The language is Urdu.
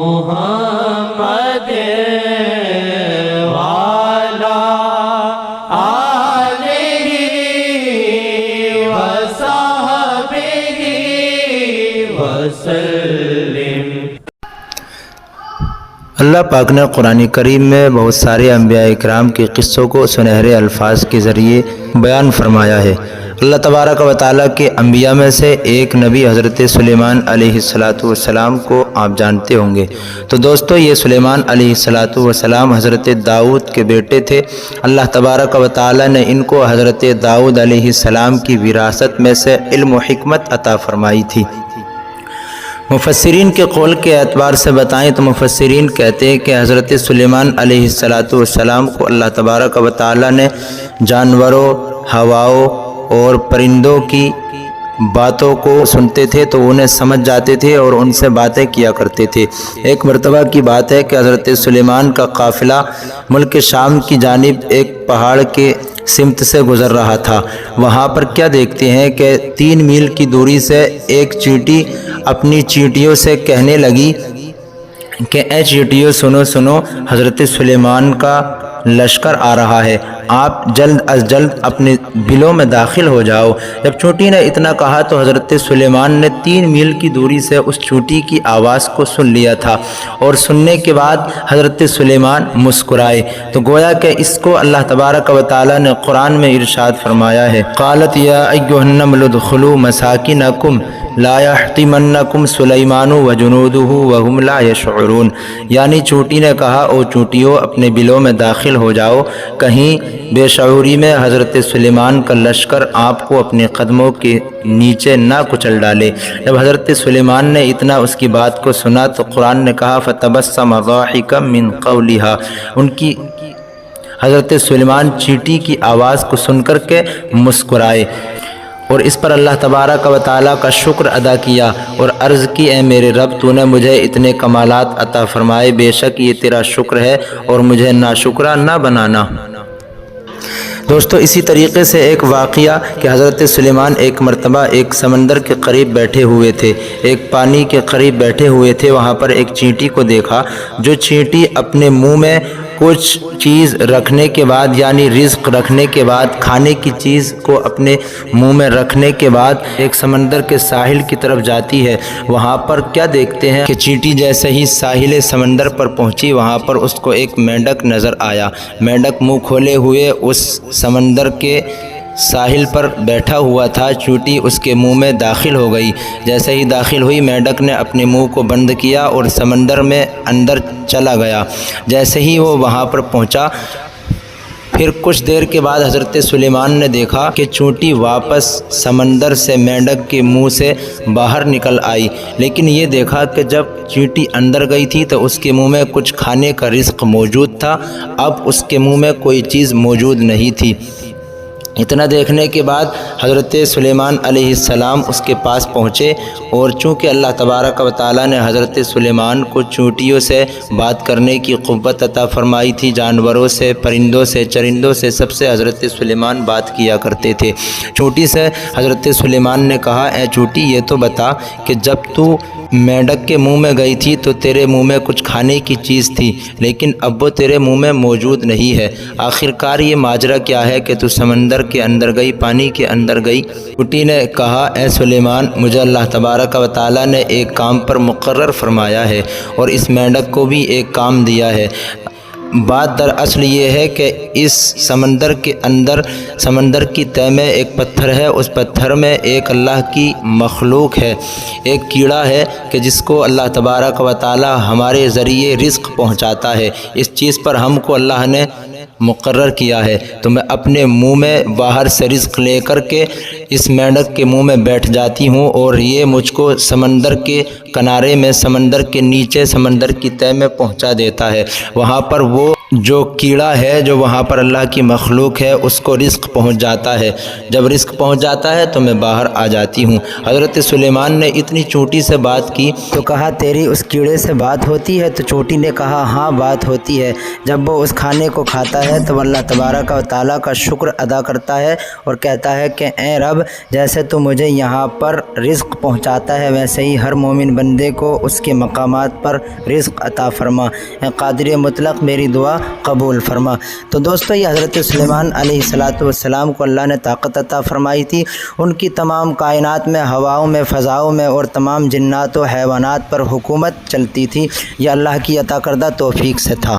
محمد والا آلہ وصحبہ وسلم۔ اللہ پاک نے قرآن کریم میں بہت سارے انبیاء اکرام کے قصوں کو سنہرے الفاظ کے ذریعے بیان فرمایا ہے۔ اللہ تبارک و تعالیٰ کے انبیاء میں سے ایک نبی حضرت سلیمان علیہ السلام کو آپ جانتے ہوں گے۔ تو دوستو، یہ سلیمان علیہ السلام حضرت داؤد کے بیٹے تھے۔ اللہ تبارک و تعالیٰ نے ان کو حضرت داؤد علیہ السلام کی وراثت میں سے علم و حکمت عطا فرمائی تھی۔ مفسرین کے قول کے اعتبار سے بتائیں تو مفسرین کہتے ہیں کہ حضرت سلیمان علیہ السلام کو اللہ تبارک و تعالیٰ نے جانوروں، ہواؤں اور پرندوں کی باتوں کو سنتے تھے تو انہیں سمجھ جاتے تھے اور ان سے باتیں کیا کرتے تھے۔ ایک مرتبہ کی بات ہے کہ حضرت سلیمان کا قافلہ ملک شام کی جانب ایک پہاڑ کے سمت سے گزر رہا تھا۔ وہاں پر کیا دیکھتے ہیں کہ 3 میل کی دوری سے ایک چیونٹی اپنی چیونٹیوں سے کہنے لگی کہ اے چیونٹیوں سنو سنو، حضرت سلیمان کا لشکر آ رہا ہے، آپ جلد از جلد اپنے بلوں میں داخل ہو جاؤ۔ جب چونٹی نے اتنا کہا تو حضرت سلیمان نے 3 میل کی دوری سے اس چونٹی کی آواز کو سن لیا تھا، اور سننے کے بعد حضرت سلیمان مسکرائے۔ تو گویا کہ اس کو اللہ تبارک و تعالیٰ نے قرآن میں ارشاد فرمایا ہے، قالت یا ایھا النمل ادخلوا مساکنکم لا یحطمنکم سلیمان وجنودہ وہم لا یشعرون، یعنی چونٹی نے کہا، او چونٹیوں اپنے بلوں میں داخل ہو جاؤ، کہیں بے شعوری میں حضرت سلیمان کا لشکر آپ کو اپنے قدموں کے نیچے نہ کچل ڈالے۔ جب حضرت سلیمان نے اتنا اس کی بات کو سنا تو قرآن نے کہا فتبسم ضاحکا من قولہا، ان کی حضرت سلیمان چیونٹی کی آواز کو سن کر کے مسکرائے، اور اس پر اللہ تبارک و تعالیٰ کا شکر ادا کیا اور عرض کی، اے میرے رب، تو نے مجھے اتنے کمالات عطا فرمائے، بے شک یہ تیرا شکر ہے اور مجھے ناشکرا نہ بنانا۔ دوستو، اسی طریقے سے ایک واقعہ کہ حضرت سلیمان ایک مرتبہ ایک سمندر کے قریب بیٹھے ہوئے تھے، ایک پانی کے قریب بیٹھے ہوئے تھے، وہاں پر ایک چینٹی کو دیکھا جو چینٹی اپنے منہ میں کچھ چیز رکھنے کے بعد، یعنی رزق رکھنے کے بعد، کھانے کی چیز کو اپنے منہ میں رکھنے کے بعد ایک سمندر کے ساحل کی طرف جاتی ہے۔ وہاں پر کیا دیکھتے ہیں کہ چینٹی جیسے ہی ساحل سمندر پر پہنچی، وہاں پر اس کو ایک مینڈک نظر آیا۔ مینڈک منہ کھولے ہوئے اس سمندر کے ساحل پر بیٹھا ہوا تھا، چونٹی اس کے منہ میں داخل ہو گئی۔ جیسے ہی داخل ہوئی، مینڈک نے اپنے منہ کو بند کیا اور سمندر میں اندر چلا گیا۔ جیسے ہی وہ وہاں پر پہنچا، پھر کچھ دیر کے بعد حضرت سلیمان نے دیکھا کہ چونٹی واپس سمندر سے مینڈک کے منہ سے باہر نکل آئی، لیکن یہ دیکھا کہ جب چونٹی اندر گئی تھی تو اس کے منہ میں کچھ کھانے کا رزق موجود تھا، اب اس کے منہ میں کوئی چیز موجود نہیں تھی۔ اتنا دیکھنے کے بعد حضرت سلیمان علیہ السلام اس کے پاس پہنچے، اور چونکہ اللہ تبارک و تعالیٰ نے حضرت سلیمان کو چونٹیوں سے بات کرنے کی قوت عطا فرمائی تھی، جانوروں سے، پرندوں سے، چرندوں سے، سب سے حضرت سلیمان بات کیا کرتے تھے۔ چونٹی سے حضرت سلیمان نے کہا، اے چونٹی، یہ تو بتا کہ جب تو مینڈک کے منہ میں گئی تھی تو تیرے منہ میں کچھ کھانے کی چیز تھی، لیکن اب وہ تیرے منہ میں موجود نہیں ہے، آخرکار یہ ماجرا کیا ہے کہ تو سمندر کے اندر گئی، پانی کے اندر گئی؟ چونٹی نے کہا، اے سلیمان، مجھے اللہ تبارک و تعالیٰ نے ایک کام پر مقرر فرمایا ہے اور اس مینڈک کو بھی ایک کام دیا ہے۔ بات دراصل یہ ہے کہ اس سمندر کے اندر، سمندر کی تہہ میں ایک پتھر ہے، اس پتھر میں ایک اللہ کی مخلوق ہے، ایک کیڑا ہے کہ جس کو اللہ تبارک و تعالی ہمارے ذریعے رزق پہنچاتا ہے۔ اس چیز پر ہم کو اللہ نے مقرر کیا ہے، تو میں اپنے منہ میں باہر سے رزق لے کر کے اس مینڈک کے منہ میں بیٹھ جاتی ہوں، اور یہ مجھ کو سمندر کے کنارے میں، سمندر کے نیچے، سمندر کی تہہ میں پہنچا دیتا ہے۔ وہاں پر وہ جو کیڑا ہے جو وہاں پر اللہ کی مخلوق ہے اس کو رزق پہنچ جاتا ہے، جب رزق پہنچ جاتا ہے تو میں باہر آ جاتی ہوں۔ حضرت سلیمان نے اتنی چونٹی سے بات کی تو کہا تیری اس کیڑے سے بات ہوتی ہے؟ تو چونٹی نے کہا ہاں بات ہوتی ہے۔ جب وہ اس کھانے کو کھاتا ہے تو اللہ تبارک و تعالیٰ کا شکر ادا کرتا ہے اور کہتا ہے کہ اے رب، جیسے تو مجھے یہاں پر رزق پہنچاتا ہے ویسے ہی ہر مومن بندے کو اس کے مقامات پر رزق عطا فرما، اے قادر مطلق میری دعا قبول فرما۔ تو دوستو یہ حضرت سلیمان علیہ السلام کو اللہ نے طاقت عطا فرمائی تھی، ان کی تمام کائنات میں، ہواؤں میں، فضاؤں میں اور تمام جنات و حیوانات پر حکومت چلتی تھی، یہ اللہ کی عطا کردہ توفیق سے تھا۔